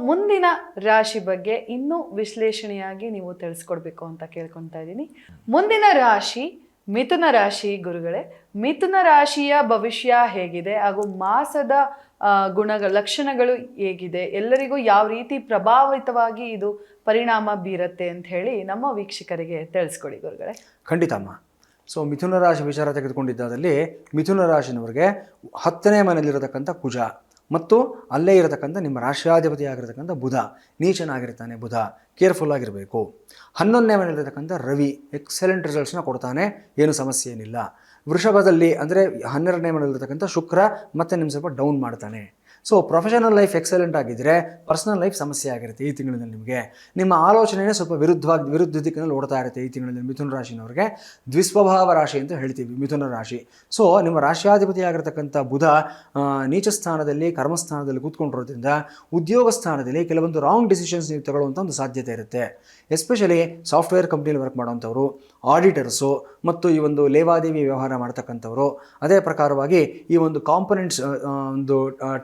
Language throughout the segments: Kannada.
ಮುಂದಿನ ರಾಶಿ ಬಗ್ಗೆ ಇನ್ನೂ ವಿಶ್ಲೇಷಣೆಯಾಗಿ ನೀವು ತಿಳಿಸ್ಕೊಡ್ಬೇಕು ಅಂತ ಕೇಳ್ಕೊತಾ ಇದ್ದೀನಿ. ಮುಂದಿನ ರಾಶಿ ಮಿಥುನ ರಾಶಿ ಗುರುಗಳೇ. ಮಿಥುನ ರಾಶಿಯ ಭವಿಷ್ಯ ಹೇಗಿದೆ ಹಾಗೂ ಮಾಸದ ಲಕ್ಷಣಗಳು ಹೇಗಿದೆ, ಎಲ್ಲರಿಗೂ ಯಾವ ರೀತಿ ಪ್ರಭಾವಿತವಾಗಿ ಇದು ಪರಿಣಾಮ ಬೀರುತ್ತೆ ಅಂತ ಹೇಳಿ ನಮ್ಮ ವೀಕ್ಷಕರಿಗೆ ತಿಳಿಸ್ಕೊಡಿ ಗುರುಗಳೇ. ಖಂಡಿತಮ್ಮ. ಸೊ ಮಿಥುನ ರಾಶಿ ವಿಚಾರ ತೆಗೆದುಕೊಂಡಿದ್ದಾದಲ್ಲಿ ಮಿಥುನ ರಾಶಿನವರಿಗೆ 10ನೇ ಮನೆಯಲ್ಲಿರತಕ್ಕಂಥ ಕುಜ ಮತ್ತು ಅಲ್ಲೇ ಇರತಕ್ಕಂಥ ನಿಮ್ಮ ರಾಷ್ಟ್ರಾಧಿಪತಿ ಆಗಿರತಕ್ಕಂಥ ಬುಧ ನೀಚನಾಗಿರ್ತಾನೆ. ಬುಧ ಕೇರ್ಫುಲ್ ಆಗಿರಬೇಕು. 11ನೇ ಮನೆಯಲ್ಲಿರತಕ್ಕಂಥ ರವಿ ಎಕ್ಸಲೆಂಟ್ ರಿಸಲ್ಟ್ಸ್ನ ಕೊಡ್ತಾನೆ, ಏನು ಸಮಸ್ಯೆ ಏನಿಲ್ಲ. ವೃಷಭದಲ್ಲಿ ಅಂದರೆ 12ನೇ ಮನೆಯಲ್ಲಿರತಕ್ಕಂಥ ಶುಕ್ರ ಮತ್ತೆ ನಿಮ್ಮ ಸ್ವಲ್ಪ ಡೌನ್ ಮಾಡ್ತಾನೆ. ಸೊ ಪ್ರೊಫೆಷನಲ್ ಲೈಫ್ ಎಕ್ಸಲೆಂಟ್ ಆಗಿದ್ದರೆ ಪರ್ಸನಲ್ ಲೈಫ್ ಸಮಸ್ಯೆ ಆಗಿರುತ್ತೆ ಈ ತಿಂಗಳಿನಲ್ಲಿ. ನಿಮಗೆ ನಿಮ್ಮ ಆಲೋಚನೆಯೇ ಸ್ವಲ್ಪ ವಿರುದ್ಧ ದಿಕ್ಕಿನಲ್ಲಿ ಓಡ್ತಾ ಇರುತ್ತೆ ಈ ತಿಂಗಳಲ್ಲಿ. ಮಿಥುನ ರಾಶಿನವ್ರಿಗೆ ದ್ವಿಸ್ವಭಾವ ರಾಶಿ ಅಂತ ಹೇಳ್ತೀವಿ ಮಿಥುನ ರಾಶಿ. ಸೊ ನಿಮ್ಮ ರಾಷ್ಟ್ರಾಧಿಪತಿ ಆಗಿರತಕ್ಕಂಥ ಬುಧ ನೀಚ ಸ್ಥಾನದಲ್ಲಿ ಕರ್ಮಸ್ಥಾನದಲ್ಲಿ ಕೂತ್ಕೊಂಡಿರೋದ್ರಿಂದ ಉದ್ಯೋಗ ಸ್ಥಾನದಲ್ಲಿ ಕೆಲವೊಂದು ರಾಂಗ್ ಡಿಸಿಷನ್ಸ್ ನೀವು ತಗೊಳ್ಳುವಂಥ ಒಂದು ಸಾಧ್ಯತೆ ಇರುತ್ತೆ. ಎಸ್ಪೆಷಲಿ ಸಾಫ್ಟ್ವೇರ್ ಕಂಪ್ನಿಯಲ್ಲಿ ವರ್ಕ್ ಮಾಡುವಂಥವ್ರು, ಆಡಿಟರ್ಸು ಮತ್ತು ಈ ಒಂದು ಲೇವಾದೇವಿ ವ್ಯವಹಾರ ಮಾಡ್ತಕ್ಕಂಥವ್ರು, ಅದೇ ಪ್ರಕಾರವಾಗಿ ಈ ಒಂದು ಕಾಂಪೊನೆಂಟ್ಸ್ ಒಂದು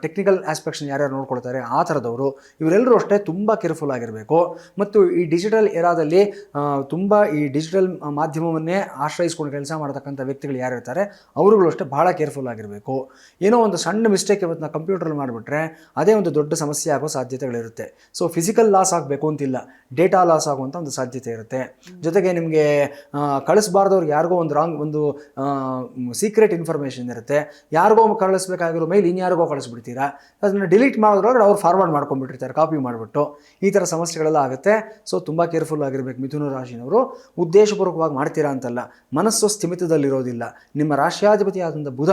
ಟೆಕ್ನಿಕಲ್ ಆಸ್ಪೆಕ್ಟ್ಸ್ನ ಯಾರ್ಯಾರು ನೋಡ್ಕೊಳ್ತಾರೆ ಆ ಥರದವರು, ಇವರೆಲ್ಲರೂ ಅಷ್ಟೇ ತುಂಬ ಕೇರ್ಫುಲ್ ಆಗಿರಬೇಕು. ಮತ್ತು ಈ ಡಿಜಿಟಲ್ ಎರಾದಲ್ಲಿ ತುಂಬ ಈ ಡಿಜಿಟಲ್ ಮಾಧ್ಯಮವನ್ನೇ ಆಶ್ರಯಿಸ್ಕೊಂಡು ಕೆಲಸ ಮಾಡತಕ್ಕಂಥ ವ್ಯಕ್ತಿಗಳು ಯಾರಿರ್ತಾರೆ ಅವರುಗಳು ಅಷ್ಟೇ ಭಾಳ ಕೇರ್ಫುಲ್ ಆಗಿರಬೇಕು. ಏನೋ ಒಂದು ಸಣ್ಣ ಮಿಸ್ಟೇಕ್ ಇವತ್ತು ನಾವು ಕಂಪ್ಯೂಟ್ರಲ್ಲಿ ಮಾಡಿಬಿಟ್ರೆ ಅದೇ ಒಂದು ದೊಡ್ಡ ಸಮಸ್ಯೆ ಆಗೋ ಸಾಧ್ಯತೆಗಳಿರುತ್ತೆ. ಸೊ ಫಿಸಿಕಲ್ ಲಾಸ್ ಆಗಬೇಕು ಅಂತಿಲ್ಲ, ಡೇಟಾ ಲಾಸ್ ಆಗುವಂಥ ಒಂದು ಸಾಧ್ಯತೆ ಇರುತ್ತೆ. ಜೊತೆಗೆ ನಿಮಗೆ ಕಳಿಸ್ಬಾರ್ದವ್ರಿಗೆ ಯಾರಿಗೋ ಒಂದು ಸೀಕ್ರೆಟ್ ಇನ್ಫಾರ್ಮೇಷನ್ ಇರುತ್ತೆ, ಯಾರಿಗೋ ಕಳಿಸ್ಬೇಕಾಗಿರೋ ಮೇಲ್ ಇನ್ಯಾರಿಗೋ ಕಳಿಸ್ಬಿಡ್ತೀರಾ, ಅದನ್ನು ಡಿಲೀಟ್ ಮಾಡೋದ್ರೊಳಗೆ ಅವ್ರು ಫಾರ್ವರ್ಡ್ ಮಾಡ್ಕೊಂಡ್ಬಿಟ್ಟಿರ್ತಾರೆ ಕಾಪಿ ಮಾಡಿಬಿಟ್ಟು. ಈ ಥರ ಸಮಸ್ಯೆಗಳೆಲ್ಲ ಆಗುತ್ತೆ. ಸೊ ತುಂಬ ಕೇರ್ಫುಲ್ ಆಗಿರಬೇಕು ಮಿಥುನ ರಾಶಿನವರು. ಉದ್ದೇಶಪೂರ್ವಕವಾಗಿ ಮಾಡ್ತೀರಾ ಅಂತಲ್ಲ, ಮನಸ್ಸು ಸ್ಥಿಮಿತದಲ್ಲಿರೋದಿಲ್ಲ. ನಿಮ್ಮ ರಾಷ್ಟ್ರಾಧಿಪತಿ ಆದಂಥ ಬುಧ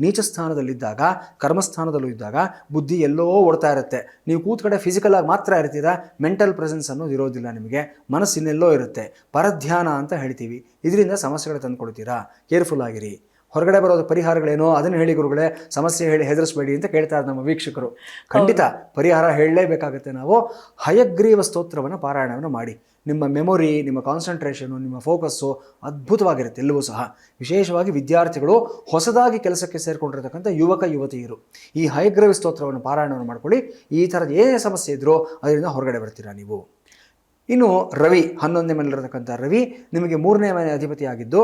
ನೀಚ ಸ್ಥಾನದಲ್ಲಿದ್ದಾಗ ಕರ್ಮಸ್ಥಾನದಲ್ಲೂ ಇದ್ದಾಗ ಬುದ್ಧಿ ಎಲ್ಲೋ ಓಡ್ತಾ ಇರುತ್ತೆ. ನೀವು ಕೂತ್ ಕಡೆ ಫಿಸಿಕಲ್ ಆಗಿ ಮಾತ್ರ ಇರ್ತೀರಾ, ಮೆಂಟಲ್ ಪ್ರೆಸೆನ್ಸ್ ಅನ್ನೋದು ಇರೋದಿಲ್ಲ ನಿಮಗೆ, ಮನಸ್ಸಿನೆಲ್ಲೋ ಇರುತ್ತೆ. ಪರಧ್ಯಾನ ಅಂತ ಹೇಳ್ತೀವಿ. ಇದರಿಂದ ಸಮಸ್ಯೆಗಳು ತಂದುಕೊಡ್ತೀರಾ, ಕೇರ್ಫುಲ್ ಆಗಿರಿ. ಹೊರಗಡೆ ಬರೋದು ಪರಿಹಾರಗಳೇನೋ ಅದನ್ನು ಹೇಳಿ ಗುರುಗಳೇ, ಸಮಸ್ಯೆ ಹೇಳಿ ಹೆದರಿಸಬೇಡಿ ಅಂತ ಕೇಳ್ತಾರೆ ನಮ್ಮ ವೀಕ್ಷಕರು. ಖಂಡಿತ ಪರಿಹಾರ ಹೇಳಲೇಬೇಕಾಗುತ್ತೆ. ನಾವು ಹಯಗ್ರೀವ ಸ್ತೋತ್ರವನ್ನು ಪಾರಾಯಣವನ್ನು ಮಾಡಿ. ನಿಮ್ಮ ಮೆಮೊರಿ, ನಿಮ್ಮ ಕಾನ್ಸಂಟ್ರೇಷನು, ನಿಮ್ಮ ಫೋಕಸ್ಸು ಅದ್ಭುತವಾಗಿರುತ್ತೆ ಎಲ್ಲವೂ ಸಹ. ವಿಶೇಷವಾಗಿ ವಿದ್ಯಾರ್ಥಿಗಳು, ಹೊಸದಾಗಿ ಕೆಲಸಕ್ಕೆ ಸೇರಿಕೊಂಡಿರ್ತಕ್ಕಂಥ ಯುವತಿಯರು ಈ ಹಯಗ್ರೀವ ಸ್ತೋತ್ರವನ್ನು ಪಾರಾಯಣವನ್ನು ಮಾಡ್ಕೊಳ್ಳಿ. ಈ ಥರದ ಏನೇ ಸಮಸ್ಯೆ ಇದ್ದರೂ ಅದರಿಂದ ಹೊರಗಡೆ ಬರ್ತೀರಾ ನೀವು. ಇನ್ನು ರವಿ 11ನೇ ಮನೆಯಲ್ಲಿರತಕ್ಕಂಥ ರವಿ ನಿಮಗೆ 3ನೇ ಮನೆ ಅಧಿಪತಿ ಆಗಿದ್ದು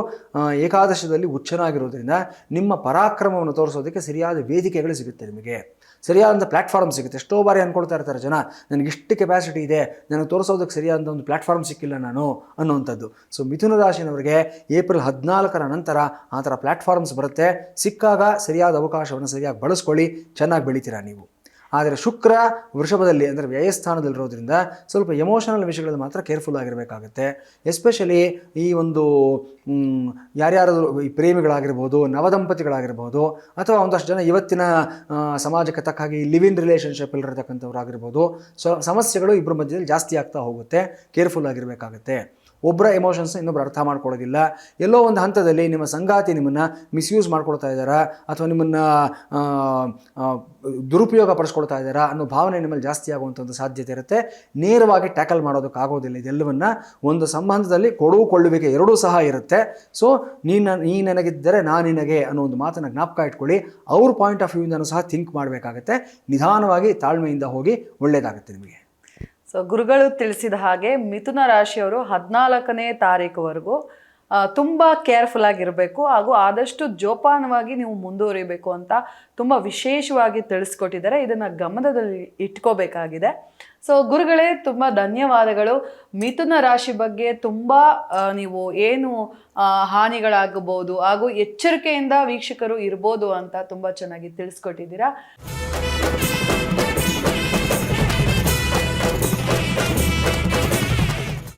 ಏಕಾದಶದಲ್ಲಿ ಉಚ್ಚನಾಗಿರೋದ್ರಿಂದ ನಿಮ್ಮ ಪರಾಕ್ರಮವನ್ನು ತೋರಿಸೋದಕ್ಕೆ ಸರಿಯಾದ ವೇದಿಕೆಗಳು ಸಿಗುತ್ತೆ. ನಿಮಗೆ ಸರಿಯಾದಂಥ ಪ್ಲ್ಯಾಟ್ಫಾರ್ಮ್ ಸಿಗುತ್ತೆ. ಎಷ್ಟೋ ಬಾರಿ ಅಂದ್ಕೊಳ್ತಾ ಇರ್ತಾರೆ ಜನ, ನನಗಿಷ್ಟು ಕೆಪಾಸಿಟಿ ಇದೆ, ನನಗೆ ತೋರಿಸೋದಕ್ಕೆ ಸರಿಯಾದ ಒಂದು ಪ್ಲ್ಯಾಟ್ಫಾರ್ಮ್ ಸಿಕ್ಕಿಲ್ಲ ನಾನು ಅನ್ನುವಂಥದ್ದು. ಸೊ ಮಿಥುನ ರಾಶಿನವರಿಗೆ ಏಪ್ರಿಲ್ 14ರ ನಂತರ ಆ ಥರ ಪ್ಲ್ಯಾಟ್ಫಾರ್ಮ್ಸ್ ಬರುತ್ತೆ. ಸಿಕ್ಕಾಗ ಸರಿಯಾದ ಅವಕಾಶವನ್ನು ಸರಿಯಾಗಿ ಬಳಸ್ಕೊಳ್ಳಿ, ಚೆನ್ನಾಗಿ ಬೆಳಿತೀರಾ ನೀವು. ಆದರೆ ಶುಕ್ರ ವೃಷಭದಲ್ಲಿ ಅಂದರೆ ವ್ಯಯಸ್ಥಾನದಲ್ಲಿರೋದ್ರಿಂದ ಸ್ವಲ್ಪ ಎಮೋಷನಲ್ ವಿಷಯಗಳಲ್ಲಿ ಮಾತ್ರ ಕೇರ್ಫುಲ್ ಆಗಿರಬೇಕಾಗುತ್ತೆ. ಎಸ್ಪೆಷಲಿ ಈ ಒಂದು ಯಾರ್ಯಾರಾದರೂ ಈ ಪ್ರೇಮಿಗಳಾಗಿರ್ಬೋದು, ನವದಂಪತಿಗಳಾಗಿರ್ಬೋದು, ಅಥವಾ ಒಂದಷ್ಟು ಜನ ಇವತ್ತಿನ ಸಮಾಜಕ್ಕೆ ತಕ್ಕ ಹಾಗೆ ಈ ಲಿವ್ ಇನ್ ರಿಲೇಷನ್ಶಿಪ್ಪಲ್ಲಿರತಕ್ಕಂಥವ್ರು ಆಗಿರ್ಬೋದು. ಸೊ ಸಮಸ್ಯೆಗಳು ಇಬ್ಬರ ಮಧ್ಯದಲ್ಲಿ ಜಾಸ್ತಿ ಆಗ್ತಾ ಹೋಗುತ್ತೆ, ಕೇರ್ಫುಲ್ ಆಗಿರಬೇಕಾಗುತ್ತೆ. ಒಬ್ಬರ ಎಮೋಷನ್ಸ್ನ ಇನ್ನೊಬ್ಬರು ಅರ್ಥ ಮಾಡ್ಕೊಳ್ಳೋದಿಲ್ಲ. ಎಲ್ಲೋ ಒಂದು ಹಂತದಲ್ಲಿ ನಿಮ್ಮ ಸಂಗಾತಿ ನಿಮ್ಮನ್ನು ಮಿಸ್ಯೂಸ್ ಮಾಡ್ಕೊಳ್ತಾ ಇದ್ದಾರಾ ಅಥವಾ ನಿಮ್ಮನ್ನು ದುರುಪಯೋಗ ಪಡಿಸ್ಕೊಳ್ತಾ ಇದ್ದಾರಾ ಅನ್ನೋ ಭಾವನೆ ನಿಮ್ಮಲ್ಲಿ ಜಾಸ್ತಿ ಆಗುವಂಥ ಒಂದು ಸಾಧ್ಯತೆ ಇರುತ್ತೆ. ನೇರವಾಗಿ ಟ್ಯಾಕಲ್ ಮಾಡೋದಕ್ಕಾಗೋದಿಲ್ಲ. ಇದೆಲ್ಲವನ್ನು ಒಂದು ಸಂಬಂಧದಲ್ಲಿ ಕೊಡುಕೊಳ್ಳುವಿಕೆ ಎರಡೂ ಸಹ ಇರುತ್ತೆ. ಸೊ ನೀ ನನಗಿದ್ದರೆ ನಾನು ನಿನಗೆ ಅನ್ನೋ ಒಂದು ಮಾತನ್ನು ಜ್ಞಾಪಕ ಇಟ್ಕೊಳ್ಳಿ. ಅವ್ರ ಪಾಯಿಂಟ್ ಆಫ್ ವ್ಯೂಯಿಂದನೂ ಸಹ ಥಿಂಕ್ ಮಾಡಬೇಕಾಗತ್ತೆ. ನಿಧಾನವಾಗಿ ತಾಳ್ಮೆಯಿಂದ ಹೋಗಿ ಒಳ್ಳೆಯದಾಗುತ್ತೆ ನಿಮಗೆ. ಸೊ ಗುರುಗಳು ತಿಳಿಸಿದ ಹಾಗೆ ಮಿಥುನ ರಾಶಿಯವರು 14ನೇ ತಾರೀಕುವರೆಗೂ ತುಂಬ ಕೇರ್ಫುಲ್ ಆಗಿರಬೇಕು ಹಾಗೂ ಆದಷ್ಟು ಜೋಪಾನವಾಗಿ ನೀವು ಮುಂದುವರಿಬೇಕು ಅಂತ ತುಂಬ ವಿಶೇಷವಾಗಿ ತಿಳಿಸ್ಕೊಟ್ಟಿದ್ದಾರೆ. ಇದನ್ನು ಗಮನದಲ್ಲಿ ಇಟ್ಕೋಬೇಕಾಗಿದೆ. ಸೊ ಗುರುಗಳೇ, ತುಂಬ ಧನ್ಯವಾದಗಳು. ಮಿಥುನ ರಾಶಿ ಬಗ್ಗೆ ತುಂಬ ನೀವು ಏನು ಹಾನಿಗಳಾಗಬಹುದು ಹಾಗೂ ಎಚ್ಚರಿಕೆಯಿಂದ ವೀಕ್ಷಕರು ಇರ್ಬೋದು ಅಂತ ತುಂಬ ಚೆನ್ನಾಗಿ ತಿಳಿಸ್ಕೊಟ್ಟಿದ್ದೀರಾ.